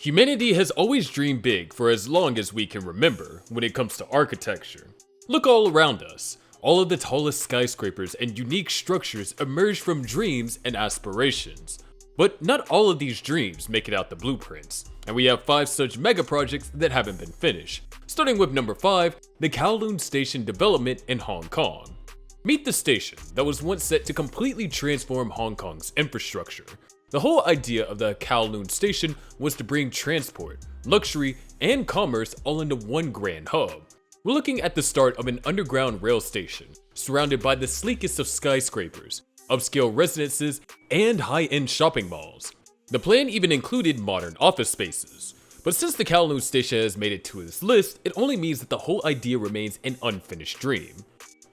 Humanity has always dreamed big for as long as we can remember when it comes to architecture. Look all around us. All of the tallest skyscrapers and unique structures emerge from dreams and aspirations. But not all of these dreams make it out the blueprints, and we have 5 such mega projects that haven't been finished. Starting with number 5, the Kowloon Station development in Hong Kong. Meet the station that was once set to completely transform Hong Kong's infrastructure. The whole idea of the Kowloon Station was to bring transport, luxury, and commerce all into one grand hub. We're looking at the start of an underground rail station, surrounded by the sleekest of skyscrapers, upscale residences, and high-end shopping malls. The plan even included modern office spaces. But since the Kowloon Station has made it to this list, it only means that the whole idea remains an unfinished dream.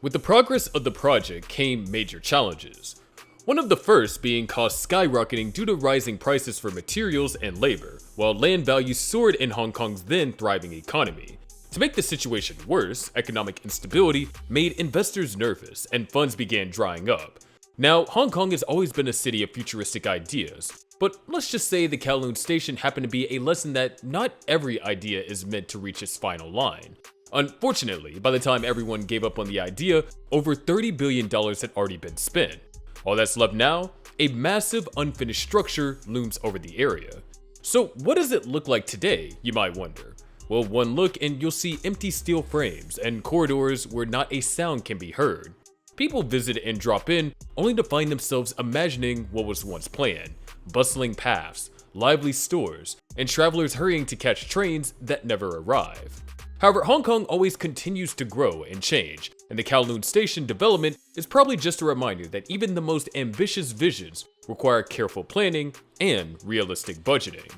With the progress of the project came major challenges. One of the first being costs skyrocketing due to rising prices for materials and labor, while land values soared in Hong Kong's then thriving economy. To make the situation worse, economic instability made investors nervous and funds began drying up. Now, Hong Kong has always been a city of futuristic ideas, but let's just say the Kowloon Station happened to be a lesson that not every idea is meant to reach its final line. Unfortunately, by the time everyone gave up on the idea, over $30 billion had already been spent. All that's left now, a massive unfinished structure looms over the area. So what does it look like today, you might wonder? Well, one look and you'll see empty steel frames and corridors where not a sound can be heard. People visit and drop in only to find themselves imagining what was once planned: bustling paths, lively stores, and travelers hurrying to catch trains that never arrive. However, Hong Kong always continues to grow and change, and the Kowloon Station development is probably just a reminder that even the most ambitious visions require careful planning and realistic budgeting.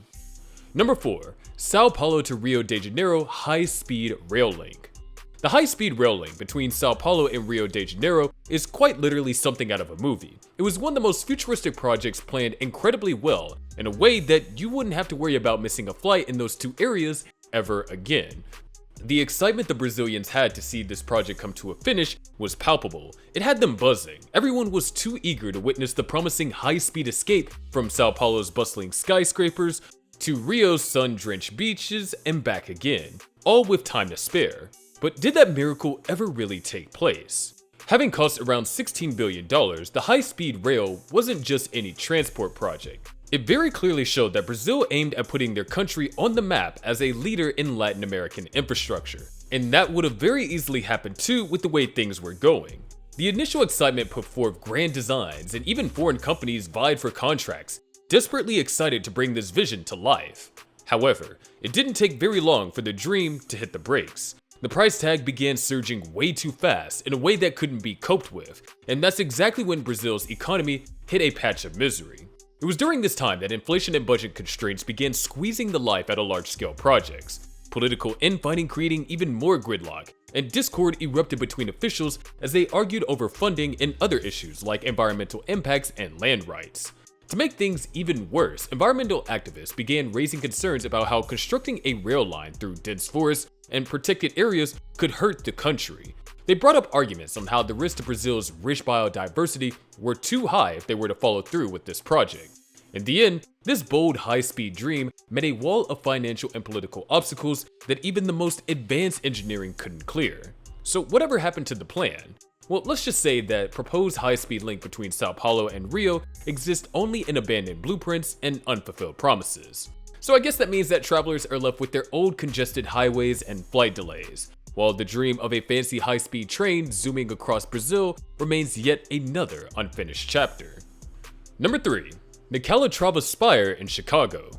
Number 4, Sao Paulo to Rio de Janeiro high-speed rail link. The high-speed rail link between Sao Paulo and Rio de Janeiro is quite literally something out of a movie. It was one of the most futuristic projects planned incredibly well in a way that you wouldn't have to worry about missing a flight in those two areas ever again. The excitement the Brazilians had to see this project come to a finish was palpable. It had them buzzing. Everyone was too eager to witness the promising high-speed escape from Sao Paulo's bustling skyscrapers to Rio's sun-drenched beaches and back again, all with time to spare. But did that miracle ever really take place? Having cost around $16 billion, the high-speed rail wasn't just any transport project. It very clearly showed that Brazil aimed at putting their country on the map as a leader in Latin American infrastructure. And that would have very easily happened too with the way things were going. The initial excitement put forth grand designs, and even foreign companies vied for contracts, desperately excited to bring this vision to life. However, it didn't take very long for the dream to hit the brakes. The price tag began surging way too fast in a way that couldn't be coped with, and that's exactly when Brazil's economy hit a patch of misery. It was during this time that inflation and budget constraints began squeezing the life out of large-scale projects, political infighting creating even more gridlock, and discord erupted between officials as they argued over funding and other issues like environmental impacts and land rights. To make things even worse, environmental activists began raising concerns about how constructing a rail line through dense forests and protected areas could hurt the country. They brought up arguments on how the risks to Brazil's rich biodiversity were too high if they were to follow through with this project. In the end, this bold high-speed dream met a wall of financial and political obstacles that even the most advanced engineering couldn't clear. So whatever happened to the plan? Well, let's just say that proposed high-speed link between Sao Paulo and Rio exists only in abandoned blueprints and unfulfilled promises. So I guess that means that travelers are left with their old congested highways and flight delays, while the dream of a fancy high-speed train zooming across Brazil remains yet another unfinished chapter. Number 3, the Calatrava Spire in Chicago.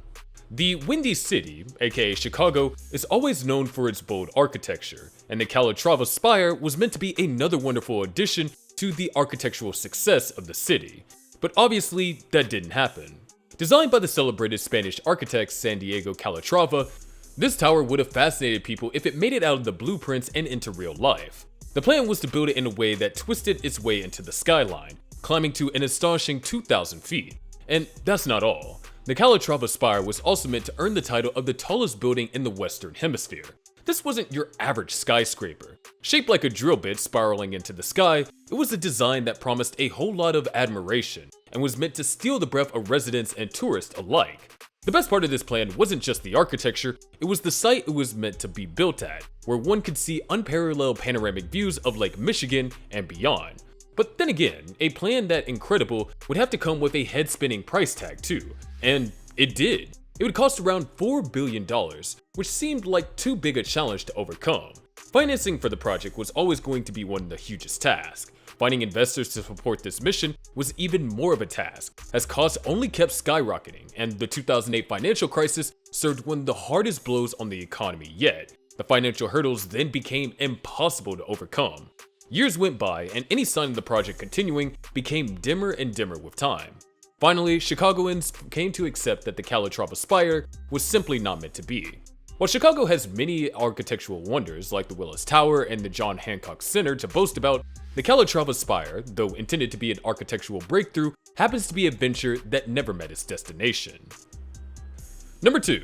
The Windy City, aka Chicago, is always known for its bold architecture, and the Calatrava Spire was meant to be another wonderful addition to the architectural success of the city. But obviously, that didn't happen. Designed by the celebrated Spanish architect San Diego Calatrava, this tower would have fascinated people if it made it out of the blueprints and into real life. The plan was to build it in a way that twisted its way into the skyline, climbing to an astonishing 2,000 feet. And that's not all. The Calatrava Spire was also meant to earn the title of the tallest building in the Western Hemisphere. This wasn't your average skyscraper. Shaped like a drill bit spiraling into the sky, it was a design that promised a whole lot of admiration and was meant to steal the breath of residents and tourists alike. The best part of this plan wasn't just the architecture, it was the site it was meant to be built at, where one could see unparalleled panoramic views of Lake Michigan and beyond. But then again, a plan that incredible would have to come with a head-spinning price tag too, and it did. It would cost around $4 billion, which seemed like too big a challenge to overcome. Financing for the project was always going to be one of the hugest tasks. Finding investors to support this mission was even more of a task, as costs only kept skyrocketing, and the 2008 financial crisis served one of the hardest blows on the economy yet. The financial hurdles then became impossible to overcome. Years went by, and any sign of the project continuing became dimmer and dimmer with time. Finally, Chicagoans came to accept that the Calatrava Spire was simply not meant to be. While Chicago has many architectural wonders like the Willis Tower and the John Hancock Center to boast about, the Calatrava Spire, though intended to be an architectural breakthrough, happens to be a venture that never met its destination. Number 2.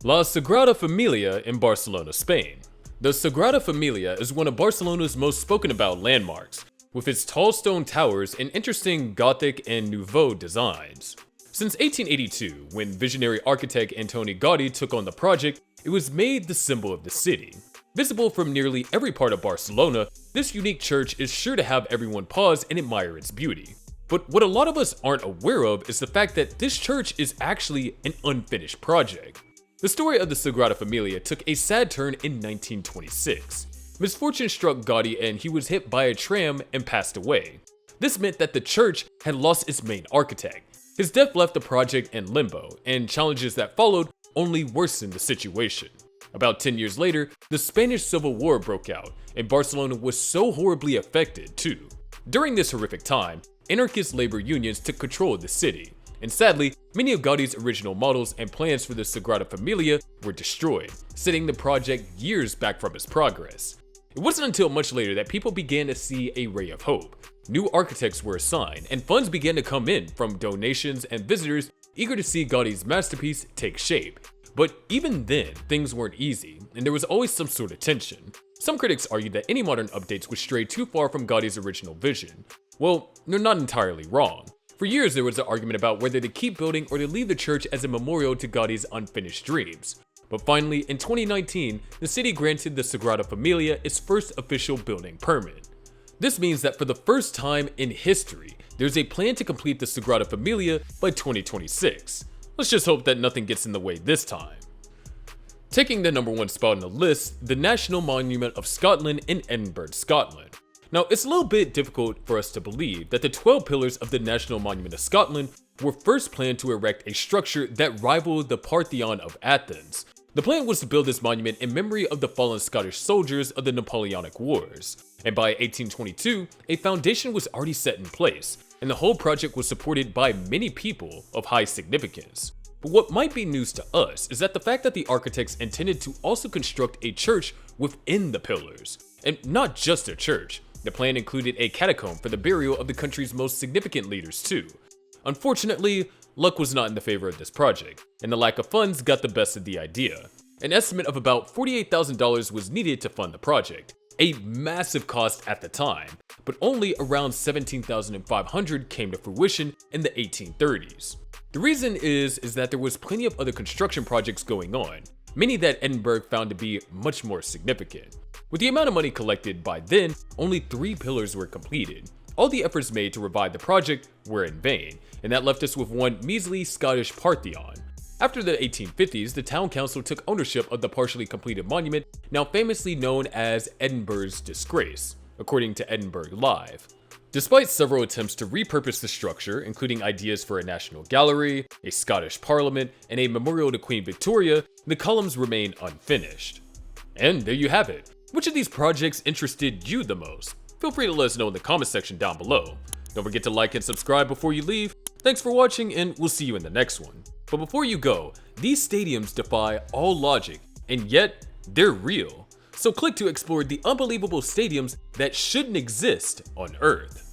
La Sagrada Familia in Barcelona, Spain. The Sagrada Familia is one of Barcelona's most spoken about landmarks, with its tall stone towers and interesting Gothic and Nouveau designs. Since 1882, when visionary architect Antoni Gaudí took on the project, it was made the symbol of the city. Visible from nearly every part of Barcelona, this unique church is sure to have everyone pause and admire its beauty. But what a lot of us aren't aware of is the fact that this church is actually an unfinished project. The story of the Sagrada Familia took a sad turn in 1926. Misfortune struck Gaudí and he was hit by a tram and passed away. This meant that the church had lost its main architect. His death left the project in limbo, and challenges that followed only worsened the situation. About 10 years later, the Spanish Civil War broke out, and Barcelona was so horribly affected too. During this horrific time, anarchist labor unions took control of the city, and sadly, many of Gaudí's original models and plans for the Sagrada Familia were destroyed, setting the project years back from its progress. It wasn't until much later that people began to see a ray of hope. New architects were assigned, and funds began to come in from donations and visitors eager to see Gaudí's masterpiece take shape. But even then, things weren't easy, and there was always some sort of tension. Some critics argued that any modern updates would stray too far from Gaudí's original vision. Well, they're not entirely wrong. For years, there was an argument about whether to keep building or to leave the church as a memorial to Gaudí's unfinished dreams. But finally, in 2019, the city granted the Sagrada Familia its first official building permit. This means that for the first time in history, there's a plan to complete the Sagrada Familia by 2026. Let's just hope that nothing gets in the way this time. Taking the number 1 spot on the list, the National Monument of Scotland in Edinburgh, Scotland. Now, it's a little bit difficult for us to believe that the 12 pillars of the National Monument of Scotland were first planned to erect a structure that rivaled the Parthenon of Athens. The plan was to build this monument in memory of the fallen Scottish soldiers of the Napoleonic Wars, and by 1822, a foundation was already set in place, and the whole project was supported by many people of high significance. But what might be news to us is that the fact that the architects intended to also construct a church within the pillars, and not just a church. The plan included a catacomb for the burial of the country's most significant leaders too. Unfortunately, luck was not in the favor of this project, and the lack of funds got the best of the idea. An estimate of about $48,000 was needed to fund the project, a massive cost at the time, but only around $17,500 came to fruition in the 1830s. The reason is that there was plenty of other construction projects going on, many that Edinburgh found to be much more significant. With the amount of money collected by then, only 3 pillars were completed. All the efforts made to revive the project were in vain, and that left us with one measly Scottish Parthenon. After the 1850s, the town council took ownership of the partially completed monument, now famously known as Edinburgh's Disgrace, according to Edinburgh Live. Despite several attempts to repurpose the structure, including ideas for a national gallery, a Scottish parliament, and a memorial to Queen Victoria, the columns remain unfinished. And there you have it. Which of these projects interested you the most? Feel free to let us know in the comment section down below. Don't forget to like and subscribe before you leave. Thanks for watching, and we'll see you in the next one. But before you go, these stadiums defy all logic, and yet they're real. So click to explore the unbelievable stadiums that shouldn't exist on Earth.